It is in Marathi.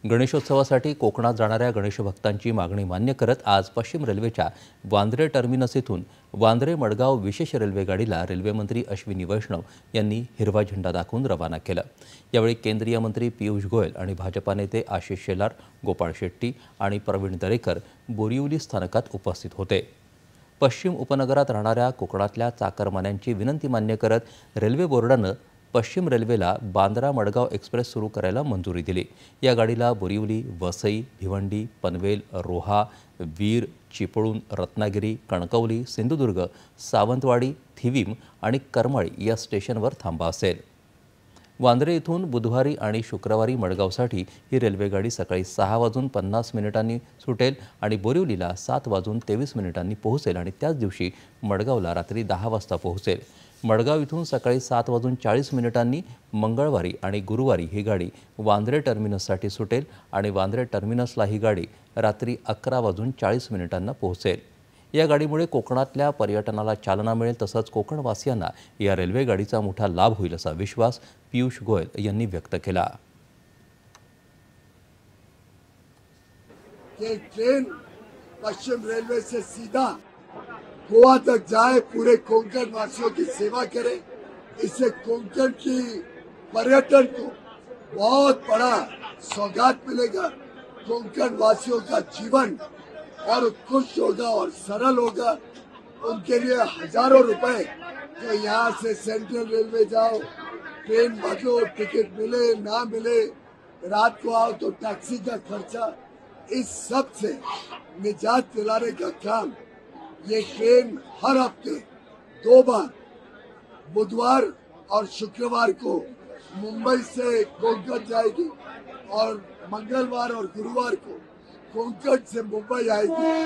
गणेशोत्सवासाठी कोकणात जाणाऱ्या गणेश भक्तांची मागणी मान्य करत आज पश्चिम रेल्वेच्या वांद्रे टर्मिनस येथून वांद्रे मडगाव विशेष रेल्वे गाडीला रेल्वेमंत्री अश्विनी वैष्णव यांनी हिरवा झेंडा दाखवून रवाना केलं। यावेळी केंद्रीय मंत्री पियुष गोयल आणि भाजपा नेते आशिष शेलार, गोपाळ शेट्टी आणि प्रवीण दरेकर बोरिवली स्थानकात उपस्थित होते। पश्चिम उपनगरात राहणाऱ्या कोकणातल्या चाकरमान्यांची विनंती मान्य करत रेल्वे बोर्डानं पश्चिम रेल्वेला बांद्रा मडगाव एक्सप्रेस सुरू करायला मंजुरी दिली। या गाडीला बोरिवली, वसई, भिवंडी, पनवेल, रोहा, वीर, चिपळूण, रत्नागिरी, कणकवली, सिंधुदुर्ग, सावंतवाडी, थिवीम आणि करमाळी या स्टेशनवर थांबा असेल। वांद्रे इथून बुधवारी आणि शुक्रवारी मडगावसाठी ही रेल्वेगाडी सकाळी 6:50 सुटेल आणि बोरिवलीला 7:23 पोहोचेल आणि त्याच दिवशी मडगावला रात्री 10 वाजता पोहोचेल। मडगाव इथून सकाळी 7:40 मंगळवारी आणि गुरुवारी ही गाडी वांद्रे टर्मिनससाठी सुटेल आणि वांद्रे टर्मिनसला ही गाडी रात्री 11:40 पोहोचेल। या गाडीमुळे कोकणातल्या पर्यटनाला चालना मिळेल, तसंच कोकणवासियांना या रेल्वेगाडीचा मोठा लाभ होईल असा विश्वास पियुष गोयल यांनी व्यक्त केला। ये ट्रेन पश्चिम रेलवे से सीधा गोवा तक जाए, पूरे कोंकण वासियों की सेवा करे। इससे कोंकण की पर्यटन को बहुत बड़ा सौगात मिलेगा। कोंकण वासियों का जीवन और उत्कृष्ट होगा और सरल होगा। उनके लिए हजारों रुपए, तो यहाँ से सेंट्रल रेलवे जाओ, ट्रेन बदलो, टिकट मिले ना मिले, रात को आओ तो टैक्सी का खर्चा, इस सब से निजात दिलाने का काम ये ट्रेन हर हफ्ते 2 बार, बुधवार और शुक्रवार को मुंबई से कोंकण जाएगी और मंगलवार और गुरुवार को कोंकण से मुंबई आएगी।